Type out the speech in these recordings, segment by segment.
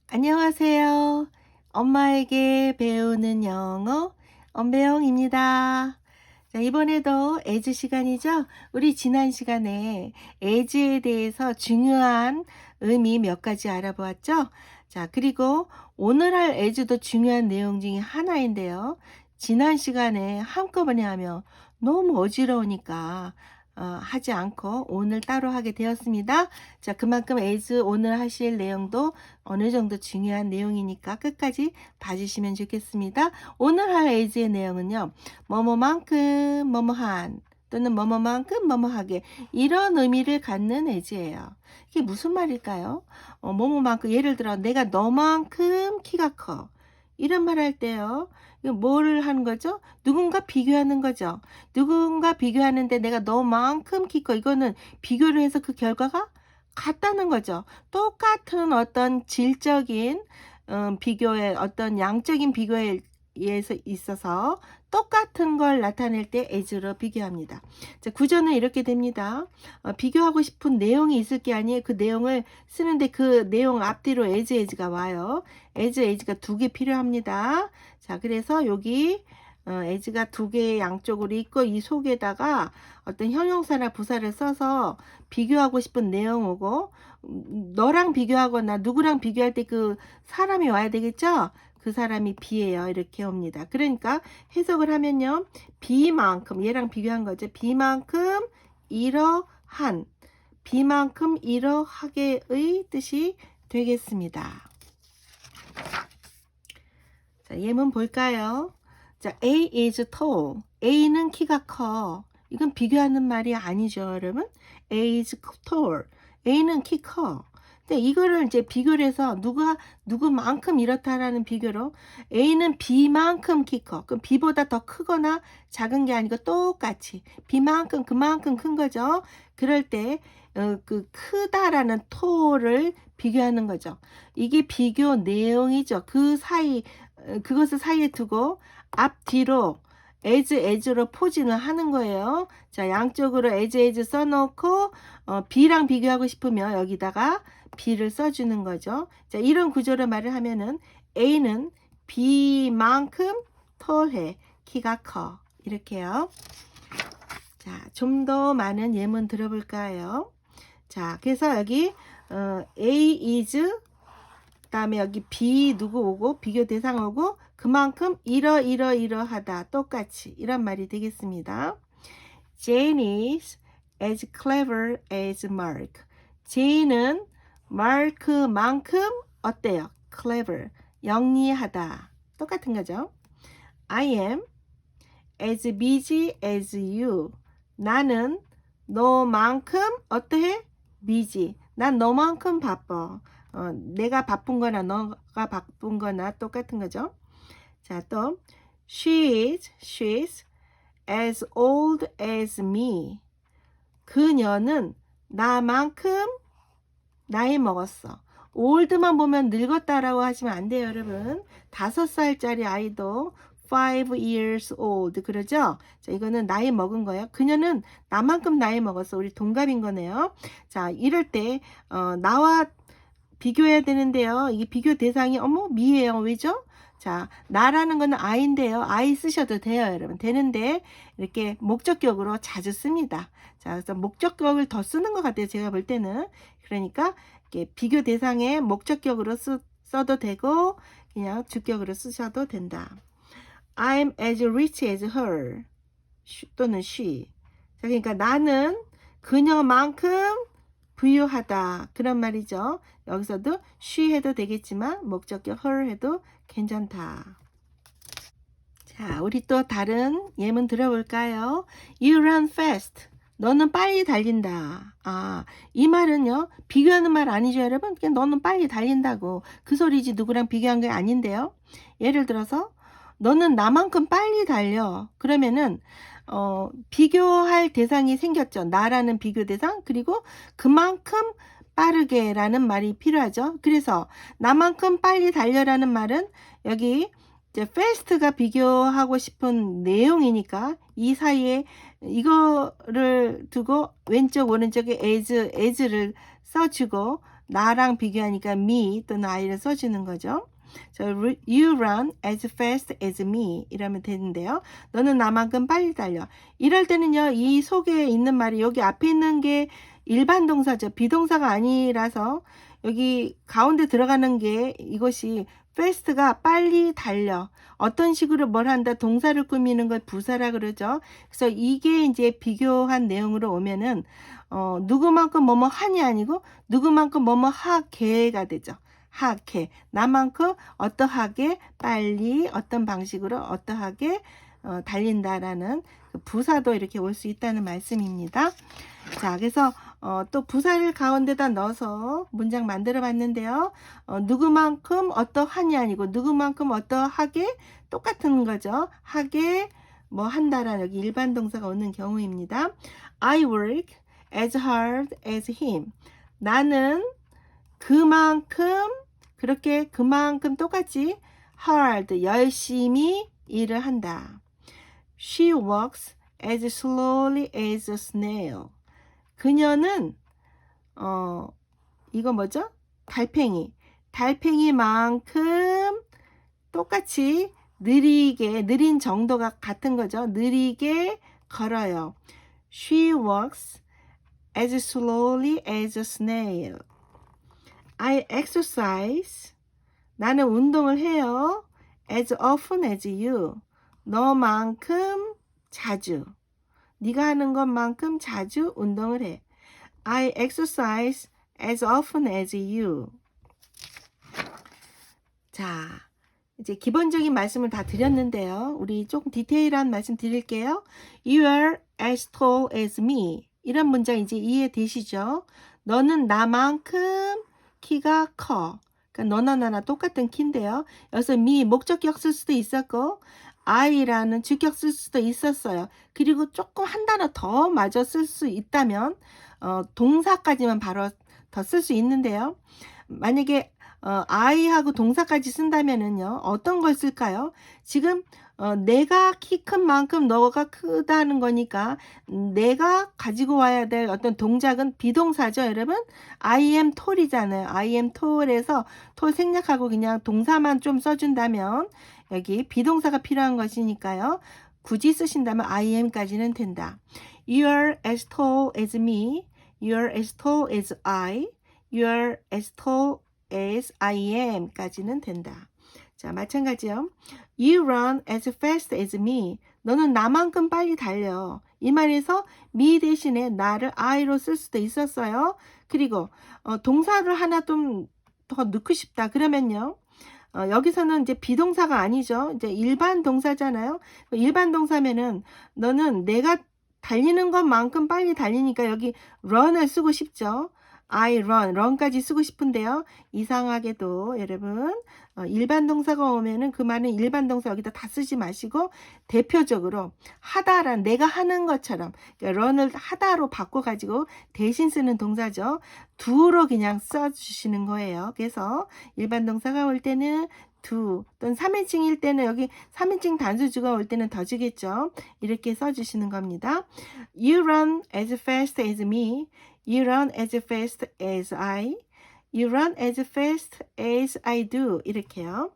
안녕하세요. 엄마에게 배우는 영어 엄배영입니다. 자, 이번에도 as 시간이죠? 우리 지난 시간에 as에 대해서 중요한 의미 몇 가지 알아보았죠? 자, 그리고 오늘 할 as도 중요한 내용 중에 하나인데요. 지난 시간에 한꺼번에 하면 너무 어지러우니까 하지 않고 오늘 따로 하게 되었습니다. 자, 그만큼 as 오늘 하실 내용도 어느 정도 중요한 내용이니까 끝까지 봐주시면 좋겠습니다. 오늘 할 as의 내용은요. 뭐뭐만큼 뭐뭐한 또는 뭐뭐만큼 뭐뭐하게 이런 의미를 갖는 as예요. 이게 무슨 말일까요? 뭐뭐만큼 예를 들어 내가 너만큼 키가 커. 이런 말 할 때요. 이거 뭐를 하는 거죠? 누군가 비교하는 거죠. 누군가 비교하는데 내가 너만큼 키 커. 이거는 비교를 해서 그 결과가 같다는 거죠. 똑같은 어떤 질적인 비교의 어떤 양적인 비교에 의해서 있어서 똑같은 걸 나타낼 때 as로 비교합니다. 자, 구조는 이렇게 됩니다. 비교하고 싶은 내용이 있을 게 아니에요. 그 내용을 쓰는데 그 내용 앞뒤로 as가 와요. as가 두 개 필요합니다. 자, 그래서 여기 as가 두 개의 양쪽으로 있고 이 속에다가 어떤 형용사나 부사를 써서 비교하고 싶은 내용 오고 너랑 비교하거나 누구랑 비교할 때 그 사람이 와야 되겠죠? 그 사람이 B예요. 이렇게 옵니다. 그러니까 해석을 하면요. B만큼 얘랑 비교한 거죠. B만큼 이러한 B만큼 이러하게의 뜻이 되겠습니다. 자, 예문 볼까요? 자, A is tall. A는 키가 커. 이건 비교하는 말이 아니죠, 여러분. A is tall. A는 키 커. 근데 이거를 이제 비교를 해서 누구만큼 이렇다라는 비교로 A는 B만큼 키 커. 그럼 B보다 더 크거나 작은 게 아니고 똑같이 B만큼 그만큼 큰 거죠. 그럴 때 그 크다라는 tall을 비교하는 거죠. 이게 비교 내용이죠. 그 사이 그것을 사이에 두고 앞뒤로 as로 포진을 하는 거예요. 자, 양쪽으로 as 써놓고 b랑 비교하고 싶으면 여기다가 b를 써주는 거죠. 자, 이런 구조로 말을 하면은 a는 b만큼 털해. 키가 커. 이렇게요. 자, 좀 더 많은 예문 들어볼까요? 자, 그래서 여기 A is 다음에 여기 B 누구 오고 비교 대상 오고 그만큼 이러하다 똑같이 이런 말이 되겠습니다. Jane is as clever as Mark. Jane은 Mark만큼 어때요? clever, 영리하다. 똑같은 거죠. I am as busy as you. 나는 너만큼 어떠해? busy. 난 너만큼 바빠. 내가 바쁜 거나 너가 바쁜 거나 똑같은 거죠. 자, 또 she's as old as me. 그녀는 나만큼 나이 먹었어. old만 보면 늙었다라고 하시면 안 돼요, 여러분. 5살짜리 아이도 5 years old 그러죠? 자, 이거는 나이 먹은 거예요. 그녀는 나만큼 나이 먹었어. 우리 동갑인 거네요. 자, 이럴 때 나와 비교해야 되는데요. 이게 비교 대상이 미예요. 왜죠? 자, 나라는 거는 I인데요. I 쓰셔도 돼요, 여러분. 되는데 이렇게 목적격으로 자주 씁니다. 자, 그래서 목적격을 더 쓰는 것 같아요. 제가 볼 때는. 그러니까 이렇게 비교 대상에 목적격으로 써도 되고 그냥 주격으로 쓰셔도 된다. I'm as rich as her. 또는 she. 자, 그러니까 나는 그녀만큼 부유하다. 그런 말이죠. 여기서도 she 해도 되겠지만 목적격 her 해도 괜찮다. 자, 우리 또 다른 예문 들어볼까요? You run fast. 너는 빨리 달린다. 이 말은요. 비교하는 말 아니죠, 여러분? 그냥 너는 빨리 달린다고. 그 소리지 누구랑 비교한 게 아닌데요. 예를 들어서 너는 나만큼 빨리 달려. 그러면은 비교할 대상이 생겼죠. 나라는 비교 대상, 그리고 그만큼 빠르게 라는 말이 필요하죠. 그래서 나만큼 빨리 달려라는 말은 여기 이제 fast가 비교하고 싶은 내용이니까 이 사이에 이거를 두고 왼쪽 오른쪽에 as를 써주고 나랑 비교하니까 me 또는 I를 써주는 거죠. You run as fast as me 이러면 되는데요. 너는 나만큼 빨리 달려. 이럴 때는요, 이 속에 있는 말이 여기 앞에 있는 게 일반 동사죠. 비동사가 아니라서 여기 가운데 들어가는 게 이것이 fast가 빨리 달려. 어떤 식으로 뭘 한다, 동사를 꾸미는 걸 부사라 그러죠. 그래서 이게 이제 비교한 내용으로 오면은 누구만큼 뭐뭐 하니 아니고 누구만큼 뭐뭐 하게가 되죠. 하게, 나만큼 어떠하게 빨리 어떤 방식으로 어떠하게 달린다라는 그 부사도 이렇게 올 수 있다는 말씀입니다. 자, 그래서 또 부사를 가운데다 넣어서 문장 만들어 봤는데요. 누구만큼 어떠하니 아니고 누구만큼 어떠하게 똑같은 거죠. 하게 뭐 한다라는 여기 일반 동사가 오는 경우입니다. I work as hard as him. 나는 그만큼 똑같이 hard 열심히 일을 한다. She walks as slowly as a snail. 그녀는 이거 뭐죠? 달팽이만큼 똑같이 느린 정도가 같은 거죠. 느리게 걸어요. She walks as slowly as a snail. I exercise. 나는 운동을 해요. As often as you. 너만큼 자주. 네가 하는 것만큼 자주 운동을 해. I exercise as often as you. 자, 이제 기본적인 말씀을 다 드렸는데요. 우리 조금 디테일한 말씀 드릴게요. You are as tall as me. 이런 문장 이제 이해되시죠? 너는 나만큼 키가 커. 그러니까 너나 나나 똑같은 키인데요. 여기서 me 목적격 쓸 수도 있었고 I라는 주격 쓸 수도 있었어요. 그리고 조금 한 단어 더 마저 쓸 수 있다면 동사까지만 바로 더 쓸 수 있는데요. 만약에 I하고 동사까지 쓴다면은요, 어떤 걸 쓸까요? 지금 내가 키 큰 만큼 너가 크다는 거니까 내가 가지고 와야 될 어떤 동작은 비동사죠, 여러분. I am tall이잖아요. I am tall에서 tall 생략하고 그냥 동사만 좀 써준다면 여기 비동사가 필요한 것이니까요. 굳이 쓰신다면 I am까지는 된다. You are as tall as me. You are as tall as I. You are as tall as I am 까지는 된다. 자, 마찬가지요. You run as fast as me. 너는 나만큼 빨리 달려. 이 말에서 me 대신에 나를 I로 쓸 수도 있었어요. 그리고 동사를 하나 좀 더 넣고 싶다. 그러면요. 여기서는 이제 비동사가 아니죠. 이제 일반 동사잖아요. 일반 동사면은 너는 내가 달리는 것만큼 빨리 달리니까 여기 run을 쓰고 싶죠. I run까지 쓰고 싶은데요. 이상하게도 여러분 일반 동사가 오면은 그 말은 일반 동사 여기다 다 쓰지 마시고 대표적으로 하다란 내가 하는 것처럼 그러니까 run을 하다로 바꿔가지고 대신 쓰는 동사죠. do로 그냥 써주시는 거예요. 그래서 일반 동사가 올 때는 do 또는 3인칭일 때는 여기 3인칭 단수주가 올 때는 더 주겠죠. 이렇게 써주시는 겁니다. You run as fast as me. You run as fast as I. You run as fast as I do. 이렇게요.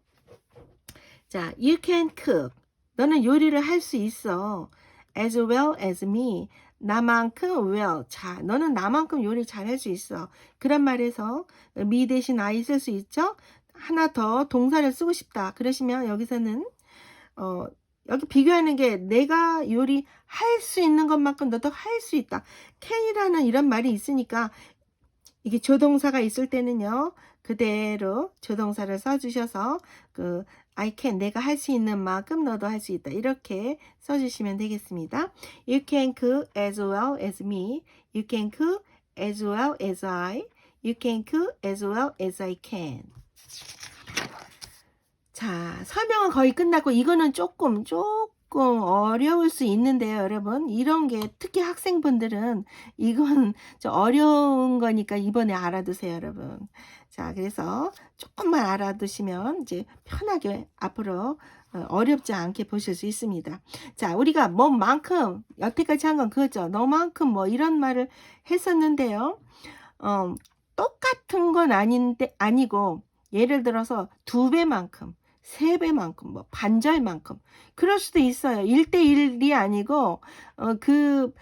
자, you can cook. 너는 요리를 할 수 있어. As well as me. 나만큼 well. 자, 너는 나만큼 요리 잘할 수 있어. 그런 말에서 me 대신 I 쓸 수 있죠? 하나 더 동사를 쓰고 싶다. 그러시면 여기서는 여기 비교하는 게 내가 요리 할 수 있는 것만큼 너도 할 수 있다. can이라는 이런 말이 있으니까 이게 조동사가 있을 때는요. 그대로 조동사를 써주셔서 그 I can 내가 할 수 있는 만큼 너도 할 수 있다. 이렇게 써주시면 되겠습니다. You can cook as well as me. You can cook as well as I. You can cook as well as I can. 자, 설명은 거의 끝났고 이거는 조금 어려울 수 있는데요, 여러분. 이런 게 특히 학생분들은 이건 좀 어려운 거니까 이번에 알아두세요, 여러분. 자, 그래서 조금만 알아두시면 이제 편하게 앞으로 어렵지 않게 보실 수 있습니다. 자, 우리가 뭐만큼 여태까지 한 건 그거죠. 너만큼 뭐 이런 말을 했었는데요. 똑같은 건 아니고 예를 들어서 2배만큼, 3배만큼, 뭐 반절만큼 그럴 수도 있어요. 1대1이 아니고 그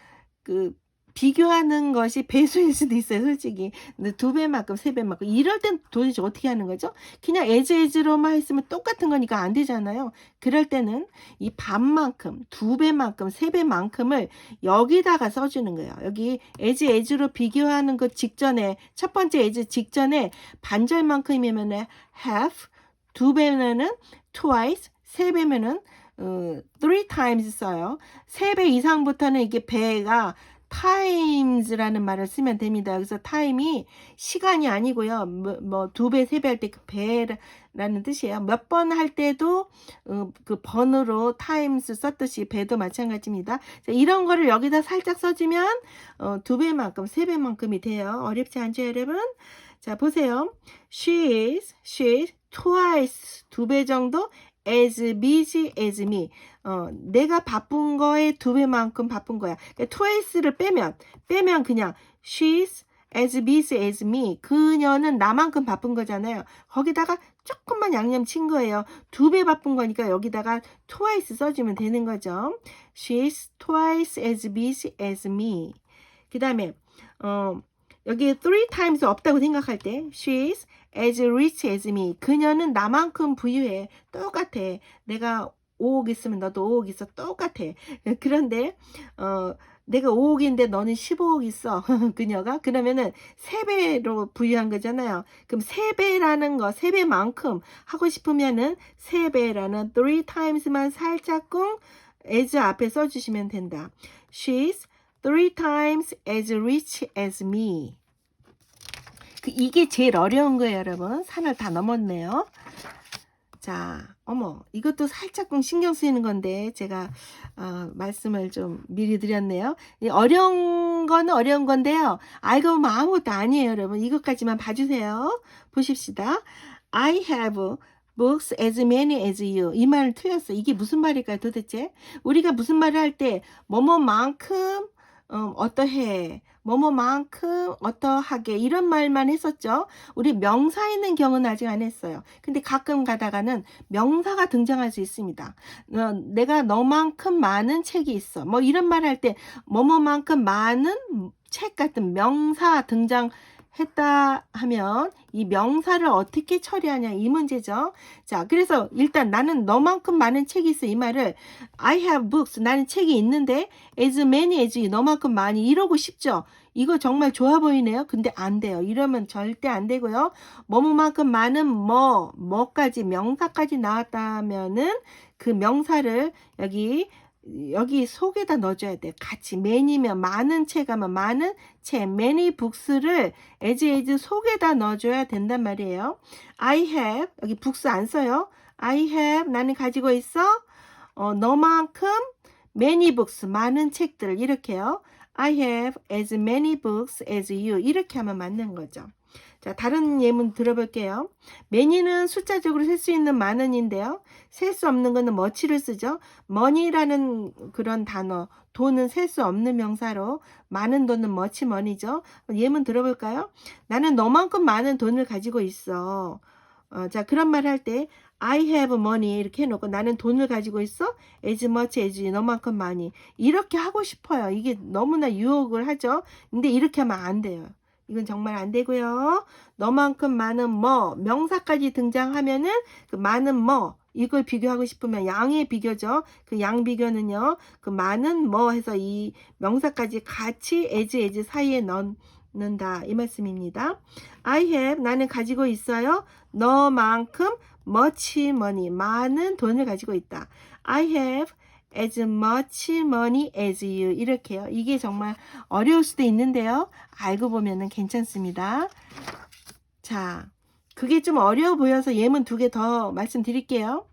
비교하는 것이 배수일 수도 있어요, 솔직히. 근데 2배만큼, 3배만큼 이럴 땐 도대체 어떻게 하는 거죠? 그냥 as로만 했으면 똑같은 거니까 안 되잖아요. 그럴 때는 이 반만큼, 2배만큼, 3배만큼을 여기다가 써주는 거예요. 여기 as로 비교하는 것 직전에, 첫 번째 as 직전에 반절만큼이면 half, 2배면은 twice, 3배면은 3 times 써요. 3배 이상부터는 이게 배가 times라는 말을 쓰면 됩니다. 그래서 time이 시간이 아니고요. 뭐 2배, 3배 할 때 그 배라는 뜻이에요. 몇 번 할 때도 그 번으로 times 썼듯이 배도 마찬가지입니다. 자, 이런 거를 여기다 살짝 써주면 2배만큼, 3배만큼이 돼요. 어렵지 않죠, 여러분? 자, 보세요. She is twice, 2배 정도 as busy as me. 내가 바쁜 거에 2배만큼 바쁜 거야. 그러니까 twice를 빼면 그냥 she's as busy as me. 그녀는 나만큼 바쁜 거잖아요. 거기다가 조금만 양념 친 거예요. 2배 바쁜 거니까 여기다가 twice 써주면 되는 거죠. She's twice as busy as me. 그 다음에 여기 3 times 없다고 생각할 때 she's as rich as me. 그녀는 나만큼 부유해. 똑같아. 내가 5억 있으면 너도 5억 있어. 똑같아. 그런데 내가 5억인데 너는 15억 있어. 그녀가. 그러면은 3배로 부유한 거잖아요. 그럼 3배라는 거, 3배만큼 하고 싶으면은 3배라는 3 times만 살짝 꿍 as 앞에 써주시면 된다. She's 3 times as rich as me. 이게 제일 어려운 거예요, 여러분. 산을 다 넘었네요. 자, 어머, 이것도 살짝 신경 쓰이는 건데 제가 말씀을 좀 미리 드렸네요. 어려운 거는 어려운 건데요. 알고 보면 아무것도 아니에요, 여러분. 이것까지만 봐주세요. 보십시다. I have books as many as you. 이 말은 틀렸어. 이게 무슨 말일까요, 도대체? 우리가 무슨 말을 할 때 뭐뭐만큼 어떠해, 뭐뭐만큼 어떠하게 이런 말만 했었죠. 우리 명사 있는 경우는 아직 안 했어요. 근데 가끔 가다가는 명사가 등장할 수 있습니다. 내가 너만큼 많은 책이 있어. 뭐 이런 말 할 때 뭐뭐만큼 많은 책 같은 명사 등장했다 하면 이 명사를 어떻게 처리하냐 이 문제죠. 자, 그래서 일단 나는 너만큼 많은 책이 있어 이 말을 I have books, 나는 책이 있는데 as many as you, 너만큼 많이 이러고 싶죠. 이거 정말 좋아 보이네요. 근데 안 돼요. 이러면 절대 안 되고요. 뭐뭐만큼 많은 뭐까지 명사까지 나왔다면은 그 명사를 여기 속에다 넣어줘야 돼. 같이 many면 많은 책 하면 많은 책, many books를 as 속에다 넣어줘야 된단 말이에요. I have, 여기 books 안 써요. I have, 나는 가지고 있어. 너만큼 many books, 많은 책들 이렇게요. I have as many books as you. 이렇게 하면 맞는 거죠. 자, 다른 예문 들어볼게요. many는 숫자적으로 셀 수 있는 많은인데요. 셀 수 없는 거는 much를 쓰죠. money라는 그런 단어, 돈은 셀 수 없는 명사로 많은 돈은 much money죠. 예문 들어볼까요? 나는 너만큼 많은 돈을 가지고 있어. 자, 그런 말 할 때 I have money 이렇게 해놓고 나는 돈을 가지고 있어. as much as you, 너만큼 많이. 이렇게 하고 싶어요. 이게 너무나 유혹을 하죠. 근데 이렇게 하면 안 돼요. 이건 정말 안 되고요. 너만큼 많은 명사까지 등장하면은 그 많은 이걸 비교하고 싶으면 양의 비교죠. 그 양 비교는요. 그 많은 해서 이 명사까지 같이 as 사이에 넣는다. 이 말씀입니다. I have, 나는 가지고 있어요. 너만큼 much money, 많은 돈을 가지고 있다. I have as much money as you. 이렇게요. 이게 정말 어려울 수도 있는데요. 알고 보면은 괜찮습니다. 자, 그게 좀 어려워 보여서 예문 2개 더 말씀드릴게요.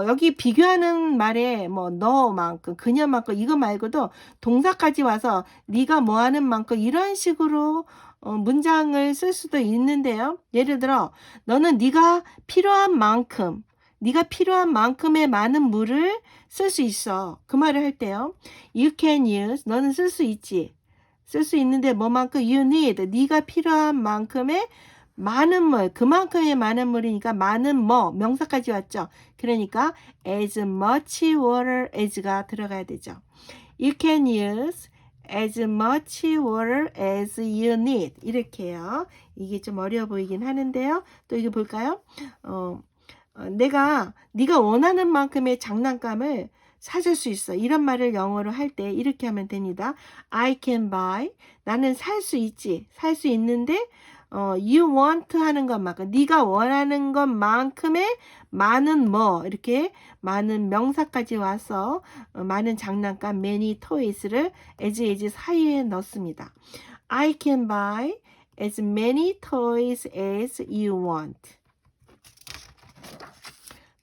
여기 비교하는 말에 너만큼, 그녀만큼 이거 말고도 동사까지 와서 네가 뭐하는 만큼 이런 식으로 문장을 쓸 수도 있는데요. 예를 들어 너는 네가 필요한 만큼의 많은 물을 쓸 수 있어. 그 말을 할 때요. You can use, 너는 쓸 수 있지. 쓸 수 있는데 뭐만큼 you need 네가 필요한 만큼의 많은 물 그만큼의 많은 물이니까 많은 뭐 명사까지 왔죠. 그러니까 as much water as가 들어가야 되죠. You can use as much water as you need 이렇게요. 이게 좀 어려워 보이긴 하는데요. 또 이거 볼까요? 네가 원하는 만큼의 장난감을 사줄 수 있어. 이런 말을 영어로 할 때 이렇게 하면 됩니다. I can buy. 나는 살 수 있지. 살 수 있는데 you want 하는 것만큼 네가 원하는 것만큼의 많은 뭐 이렇게 많은 명사까지 와서 많은 장난감 many toys를 as 사이에 넣습니다. I can buy as many toys as you want.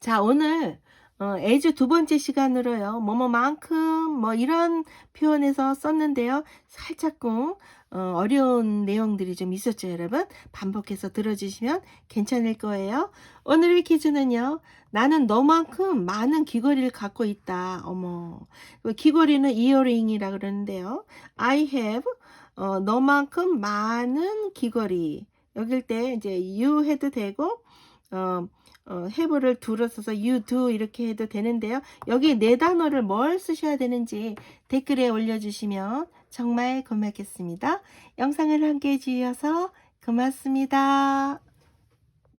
자, 오늘 as 두 번째 시간으로요. 뭐뭐만큼 뭐 이런 표현에서 썼는데요. 살짝쿵 어려운 내용들이 좀 있었죠, 여러분. 반복해서 들어주시면 괜찮을 거예요. 오늘의 퀴즈는요. 나는 너만큼 많은 귀걸이를 갖고 있다. 어머. 귀걸이는 이어링이라 그러는데요. I have 너만큼 많은 귀걸이. 여길 때 이제 you 해도 되고 have를 두로 써서 you do 이렇게 해도 되는데요. 여기 네 단어를 뭘 쓰셔야 되는지 댓글에 올려주시면 정말 고맙겠습니다. 영상을 함께 해주셔서 고맙습니다.